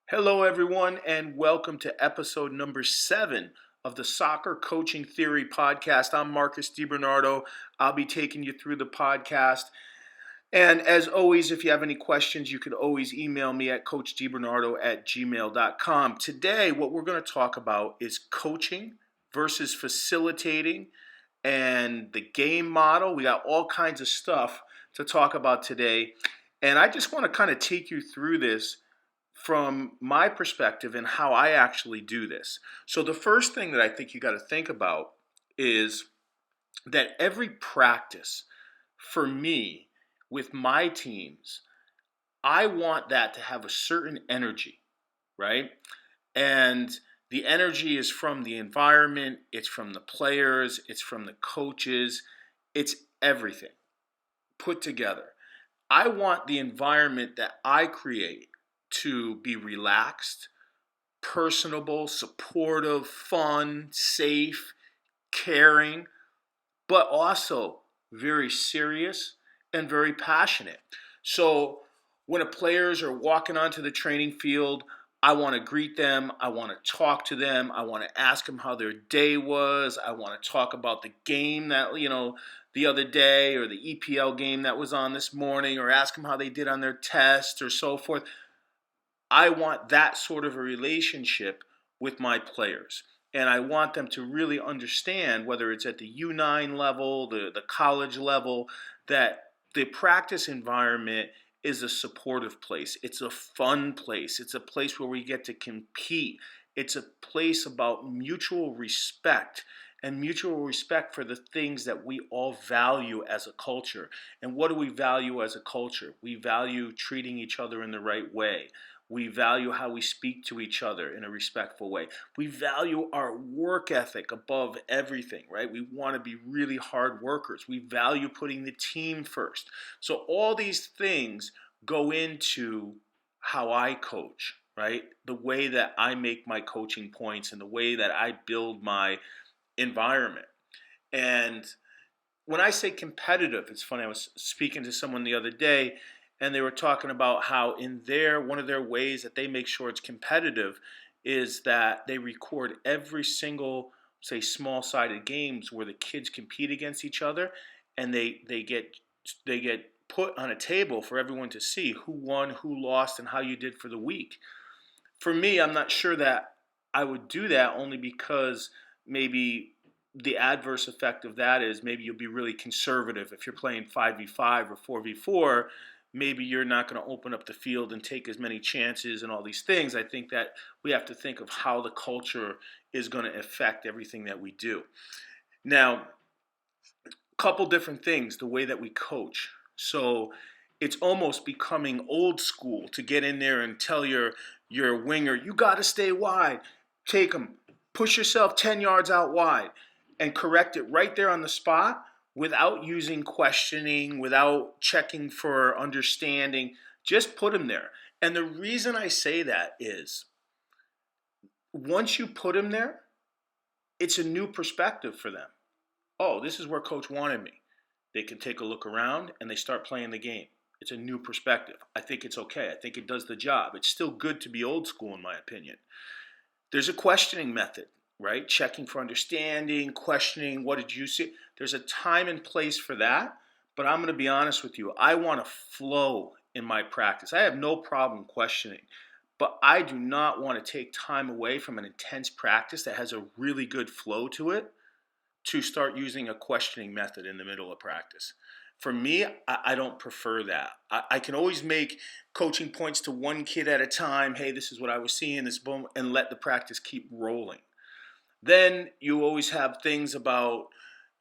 Hello, everyone, and welcome to episode number 7 of the Soccer Coaching Theory podcast. I'm Marcus DiBernardo. I'll be taking you through the podcast. And as always, if you have any questions, you can always email me at coachdibernardo@gmail.com. Today, what we're going to talk about is coaching versus facilitating and the game model. We got all kinds of stuff to talk about today. And I just want to kind of take you through this from my perspective and how I actually do this. So the first thing that I think you got to think about is that every practice for me with my teams, I want that to have a certain energy, right? And the energy is from the environment, it's from the players, it's from the coaches, it's everything put together. I want the environment that I create to be relaxed, personable, supportive, fun, safe, caring, but also very serious and very passionate. So when the players are walking onto the training field, I want to greet them. I want to talk to them. I want to ask them how their day was. I want to talk about the game that, the other day or the EPL game that was on this morning, or ask them how they did on their test or so forth. I want that sort of a relationship with my players. And I want them to really understand, whether it's at the U9 level, the college level, that the practice environment is a supportive place. It's a fun place. It's a place where we get to compete. It's a place about mutual respect and mutual respect for the things that we all value as a culture. And what do we value as a culture? We value treating each other in the right way. We value how we speak to each other in a respectful way. We value our work ethic above everything, right? We want to be really hard workers. We value putting the team first. So all these things go into how I coach, right? The way that I make my coaching points and the way that I build my environment. And when I say competitive, it's funny. I was speaking to someone the other day, and they were talking about how in one of their ways that they make sure it's competitive is that they record every single, say, small-sided games where the kids compete against each other, and they get put on a table for everyone to see who won, who lost, and how you did for the week. For me, I'm not sure that I would do that, only because maybe the adverse effect of that is maybe you'll be really conservative. If you're playing 5v5 or 4v4, maybe you're not going to open up the field and take as many chances and all these things. I think that we have to think of how the culture is going to affect everything that we do. Now, a couple different things, the way that we coach. So it's almost becoming old school to get in there and tell your winger, you got to stay wide. Take them. Push yourself 10 yards out wide and correct it right there on the spot without using questioning, without checking for understanding. Just put them there. And the reason I say that is once you put them there, it's a new perspective for them. Oh, this is where coach wanted me. They can take a look around and they start playing the game. It's a new perspective. I think it's okay. I think it does the job. It's still good to be old school, in my opinion. There's a questioning method, right? Checking for understanding, questioning, what did you see? There's a time and place for that, but I'm going to be honest with you. I want to flow in my practice. I have no problem questioning, but I do not want to take time away from an intense practice that has a really good flow to it to start using a questioning method in the middle of practice. For me, I don't prefer that. I can always make coaching points to one kid at a time. Hey, this is what I was seeing, this boom, and let the practice keep rolling. Then you always have things about,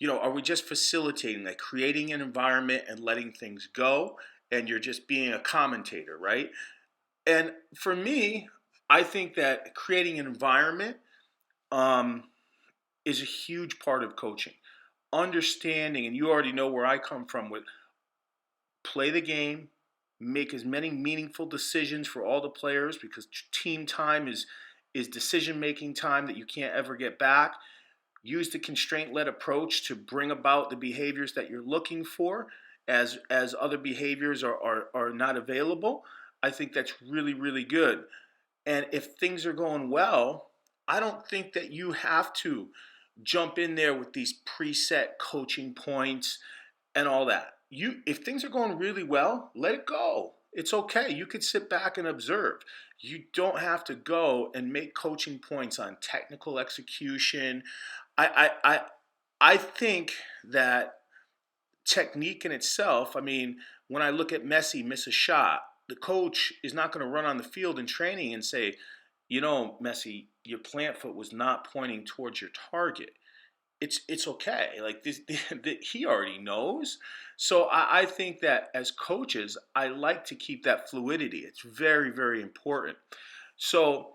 are we just facilitating, like creating an environment and letting things go, and you're just being a commentator, right? And for me, I think that creating an environment is a huge part of coaching. Understanding, and you already know where I come from with play the game, make as many meaningful decisions for all the players, because team time is decision-making time that you can't ever get back. Use the constraint-led approach to bring about the behaviors that you're looking for as other behaviors are not available. I think that's really, really good. And if things are going well, I don't think that you have to jump in there with these preset coaching points and all that. If things are going really well, let it go. It's okay. You could sit back and observe. You don't have to go and make coaching points on technical execution. I think that technique in itself, I mean, when I look at Messi miss a shot, the coach is not going to run on the field in training and say, Messi, your plant foot was not pointing towards your target. It's okay. Like this, he already knows. So I think that as coaches, I like to keep that fluidity. It's very, very important. So,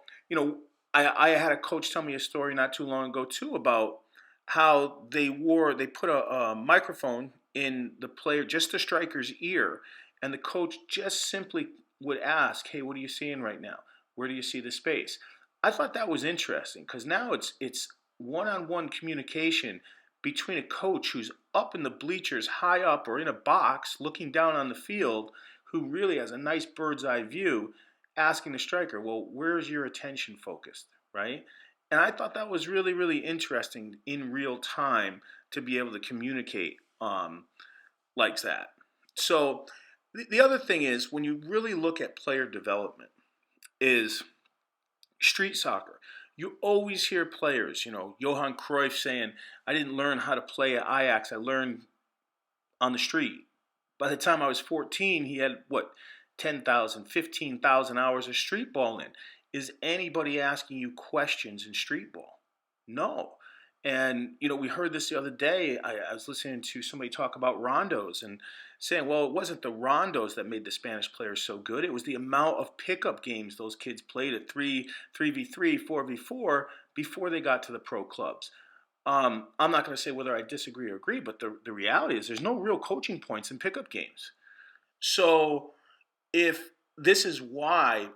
I had a coach tell me a story not too long ago too about how they put a microphone in the player, just the striker's ear, and the coach just simply would ask, "Hey, what are you seeing right now? Where do you see the space?" I thought that was interesting because now it's one-on-one communication between a coach who's up in the bleachers, high up, or in a box, looking down on the field, who really has a nice bird's eye view, asking the striker, "Well, where's your attention focused?" Right? And I thought that was really, really interesting in real time to be able to communicate like that. So the other thing is when you really look at player development is street soccer. You always hear players, Johan Cruyff saying, "I didn't learn how to play at Ajax. I learned on the street." By the time I was 14, he had, 10,000, 15,000 hours of street ball in. Is anybody asking you questions in street ball? No. And, we heard this the other day. I was listening to somebody talk about rondos and saying, well, it wasn't the rondos that made the Spanish players so good. It was the amount of pickup games those kids played at 3v3, 4v4 before they got to the pro clubs. I'm not going to say whether I disagree or agree, but the reality is there's no real coaching points in pickup games. So if this is why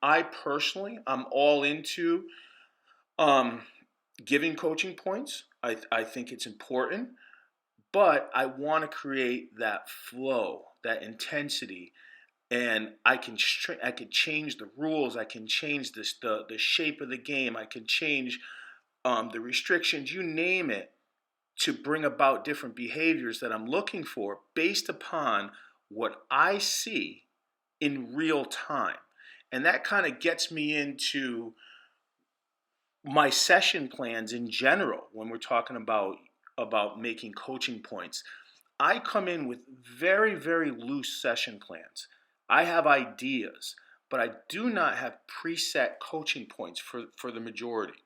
I personally, I'm all into giving coaching points. I think it's important, but I want to create that flow, that intensity, and I can change the rules. I can change the shape of the game. I can change the restrictions. You name it, to bring about different behaviors that I'm looking for based upon what I see in real time, and that kind of gets me into my session plans in general when we're talking about making coaching points. I come in with very, very loose session plans. I have ideas, but I do not have preset coaching points for the majority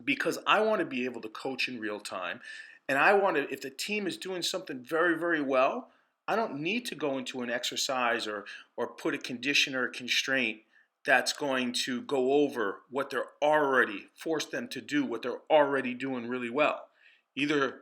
because I want to be able to coach in real time. And I want to, if the team is doing something very, very well, I don't need to go into an exercise or put a condition or a constraint that's going to go over what they're already force them to do, what they're already doing really well. Either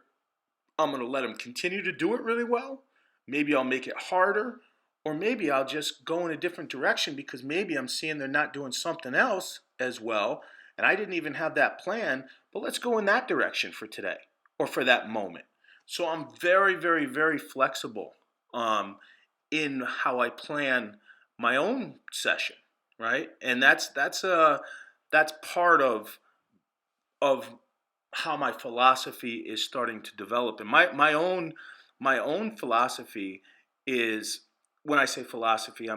I'm going to let them continue to do it really well, maybe I'll make it harder, or maybe I'll just go in a different direction because maybe I'm seeing they're not doing something else as well, and I didn't even have that plan, but let's go in that direction for today or for that moment. So I'm very, very, very flexible in how I plan my own session, right? And that's part of how my philosophy is starting to develop. And my own philosophy is, when I say philosophy,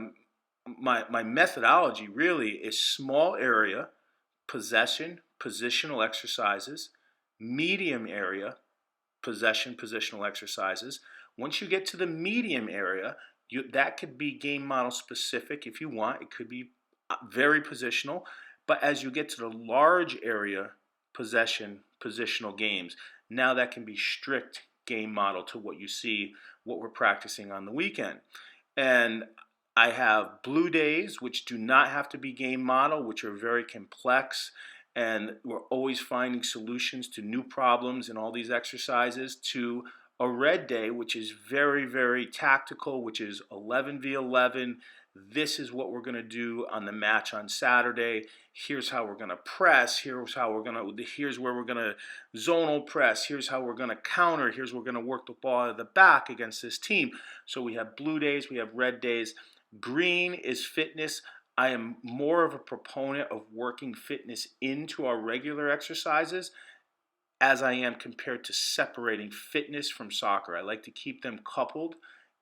my methodology really is small area possession positional exercises, medium area possession positional exercises. Once you get to the medium area, that could be game model specific if you want. It could be very positional. But as you get to the large area possession positional games, now that can be strict game model to what you see, what we're practicing on the weekend. And I have blue days, which do not have to be game model, which are very complex. And we're always finding solutions to new problems in all these exercises, to a red day, which is very, very tactical, which is 11v11. This is what we're going to do on the match on Saturday. Here's how we're going to press. Here's where we're going to zonal press. Here's how we're going to counter. Here's where we're going to work the ball out of the back against this team. So we have blue days, we have red days. Green is fitness. I am more of a proponent of working fitness into our regular exercises as I am compared to separating fitness from soccer. I like to keep them coupled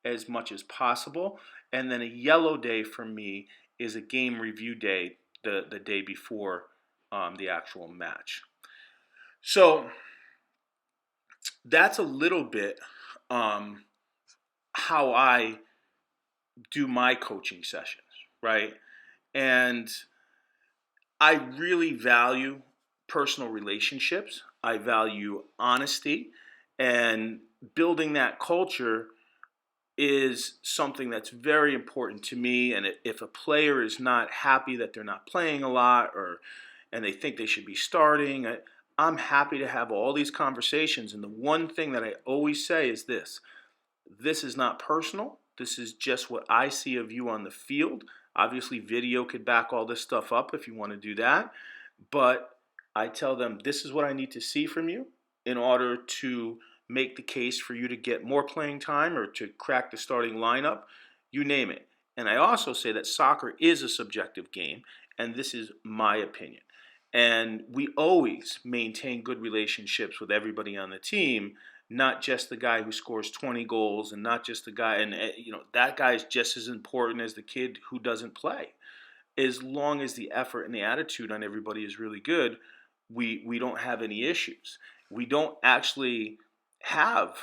as much as possible. And then a yellow day for me is a game review day, the day before the actual match. So that's a little bit how I do my coaching sessions, right? And I really value personal relationships. I value honesty, and building that culture is something that's very important to me. And if a player is not happy that they're not playing a lot, and they think they should be starting, I'm happy to have all these conversations. And the one thing that I always say is this: this is not personal. This is just what I see of you on the field. Obviously, video could back all this stuff up if you want to do that. But I tell them, this is what I need to see from you in order to make the case for you to get more playing time or to crack the starting lineup, you name it. And I also say that soccer is a subjective game, and this is my opinion. And we always maintain good relationships with everybody on the team, not just the guy who scores 20 goals and not just the guy, and that guy is just as important as the kid who doesn't play. As long as the effort and the attitude on everybody is really good, we don't have any issues. We don't actually have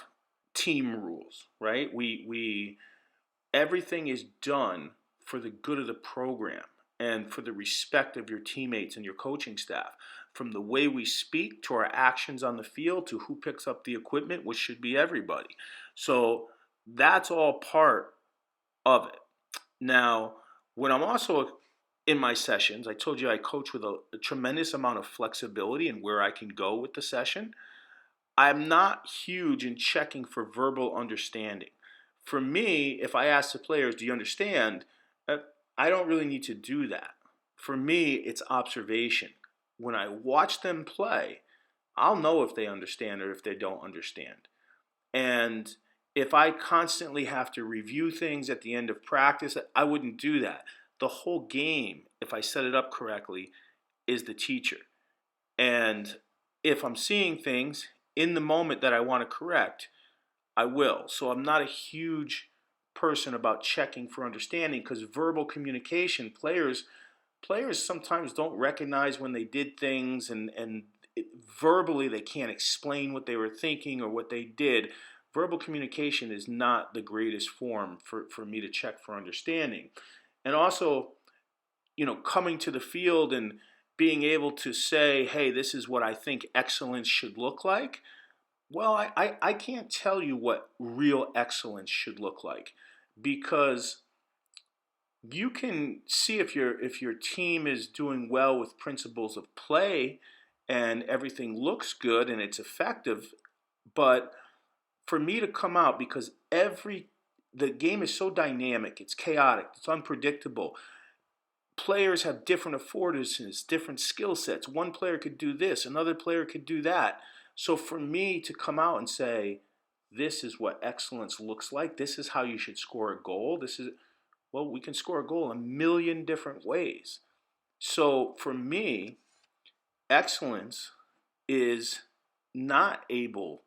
team rules, right? We everything is done for the good of the program and for the respect of your teammates and your coaching staff. From the way we speak to our actions on the field to who picks up the equipment, which should be everybody. So that's all part of it. Now, when I'm also in my sessions, I told you I coach with a tremendous amount of flexibility in where I can go with the session. I'm not huge in checking for verbal understanding. For me, if I ask the players, do you understand? I don't really need to do that. For me, it's observation. When I watch them play, I'll know if they understand or if they don't understand. And if I constantly have to review things at the end of practice, I wouldn't do that. The whole game, if I set it up correctly, is the teacher. And if I'm seeing things in the moment that I want to correct, I will. So I'm not a huge person about checking for understanding, because verbal communication, players sometimes don't recognize when they did things, and verbally they can't explain what they were thinking or what they did. Verbal communication is not the greatest form for me to check for understanding. And also, coming to the field and being able to say, hey, this is what I think excellence should look like. Well, I can't tell you what real excellence should look like, because you can see if your team is doing well with principles of play and everything looks good and it's effective. But for me to come out, because the game is so dynamic, it's chaotic, it's unpredictable. Players have different affordances, different skill sets. One player could do this, another player could do that. So for me to come out and say, this is what excellence looks like, this is how you should score a goal, we can score a goal a million different ways. So for me, excellence is not able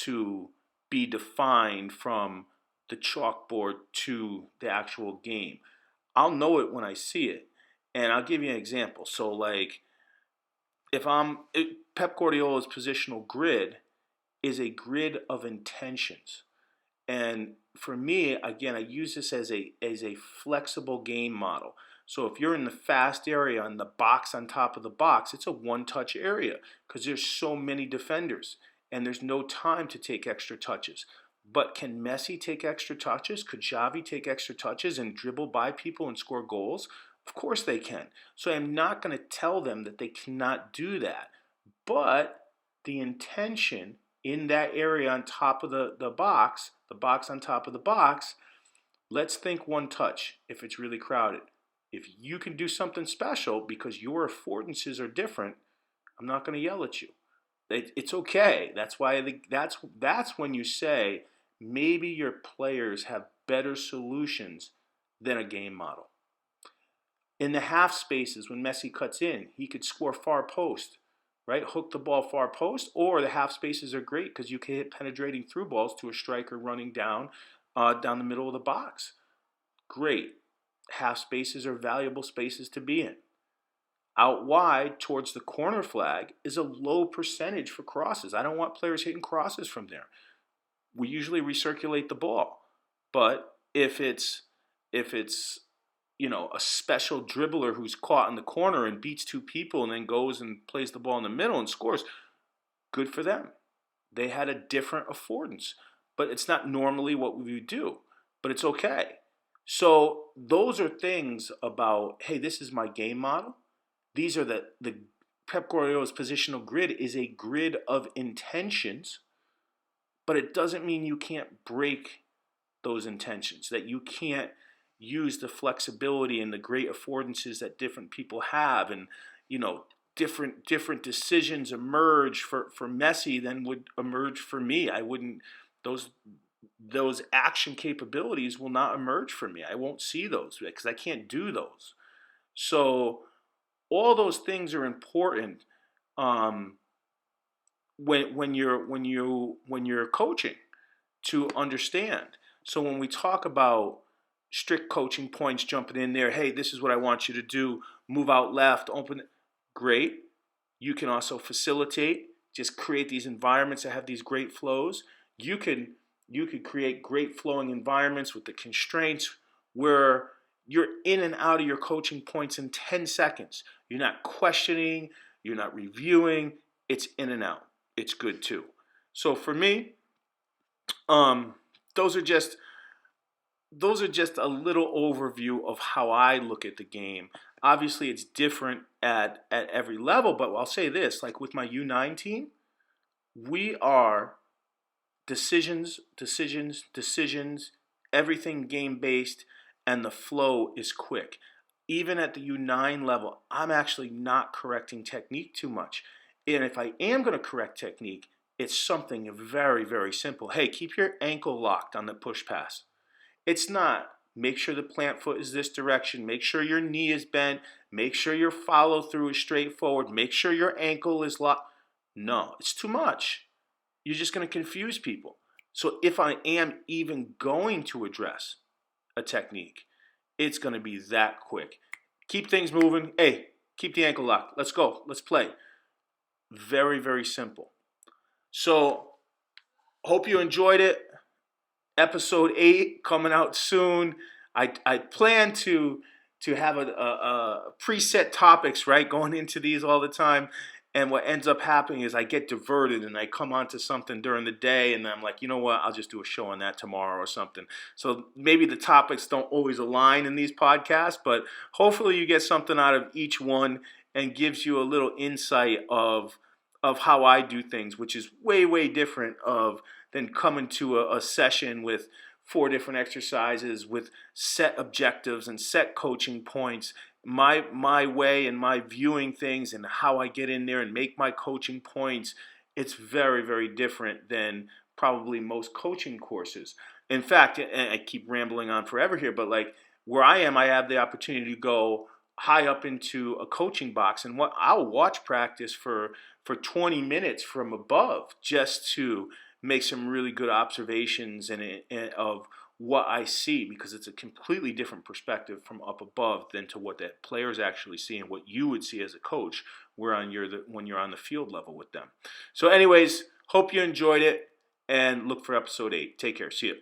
to be defined from the chalkboard to the actual game. I'll know it when I see it. And I'll give you an example. So like, Pep Guardiola's positional grid is a grid of intentions. And for me, again, I use this as a flexible game model. So if you're in the fast area on the box on top of the box, it's a one-touch area because there's so many defenders and there's no time to take extra touches. But can Messi take extra touches? Could Xavi take extra touches and dribble by people and score goals? Of course they can. So I'm not going to tell them that they cannot do that. But the intention in that area on top of the box on top of the box, let's think one touch if it's really crowded. If you can do something special because your affordances are different, I'm not going to yell at you. It's okay. That's why that's when you say maybe your players have better solutions than a game model. In the half spaces, when Messi cuts in, he could score far post, right? Hook the ball far post, or the half spaces are great because you can hit penetrating through balls to a striker running down the middle of the box. Great. Half spaces are valuable spaces to be in. Out wide towards the corner flag is a low percentage for crosses. I don't want players hitting crosses from there. We usually recirculate the ball. But if it's a special dribbler who's caught in the corner and beats two people and then goes and plays the ball in the middle and scores, good for them. They had a different affordance. But it's not normally what we would do. But it's okay. So those are things about, hey, this is my game model. These are the Pep Guardiola's positional grid is a grid of intentions, but it doesn't mean you can't break those intentions, that you can't use the flexibility and the great affordances that different people have, and different decisions emerge for Messi than would emerge for me. I wouldn't those action capabilities will not emerge for me. I won't see those because I can't do those. So all those things are important when you're coaching to understand. So when we talk about strict coaching points, jumping in there, hey, this is what I want you to do, move out left, open, great. You can also facilitate, just create these environments that have these great flows. You could create great flowing environments with the constraints where you're in and out of your coaching points in 10 seconds. You're not questioning, you're not reviewing, it's in and out. It's good too. So for me, those are just a little overview of how I look at the game. Obviously, it's different at every level, but I'll say this, like with my U9 team, we are decisions, everything game-based, and the flow is quick. Even at the U9 level, I'm actually not correcting technique too much. And if I am going to correct technique, it's something very, very simple. Hey, keep your ankle locked on the push pass. It's not, make sure the plant foot is this direction, make sure your knee is bent, make sure your follow through is straightforward, make sure your ankle is locked. No, it's too much. You're just going to confuse people. So if I am even going to address a technique, it's going to be that quick. Keep things moving. Hey, keep the ankle locked. Let's go. Let's play. Very, very simple. So hope you enjoyed it. Episode 8 coming out soon. I plan to have a preset topics, right, going into these all the time. And what ends up happening is I get diverted and I come onto something during the day and I'm like, you know what, I'll just do a show on that tomorrow or something. So maybe the topics don't always align in these podcasts, but hopefully you get something out of each one and gives you a little insight of how I do things, which is way, way different than coming to a session with 4 different exercises with set objectives and set coaching points. My way and my viewing things and how I get in there and make my coaching points, it's very, very different than probably most coaching courses. In fact, and I keep rambling on forever here, but like where I am, I have the opportunity to go high up into a coaching box and I'll watch practice for 20 minutes from above just to make some really good observations and of what I see, because it's a completely different perspective from up above than to what the players actually see and what you would see as a coach when you're on the field level with them. So anyways, hope you enjoyed it and look for episode 8. Take care. See you.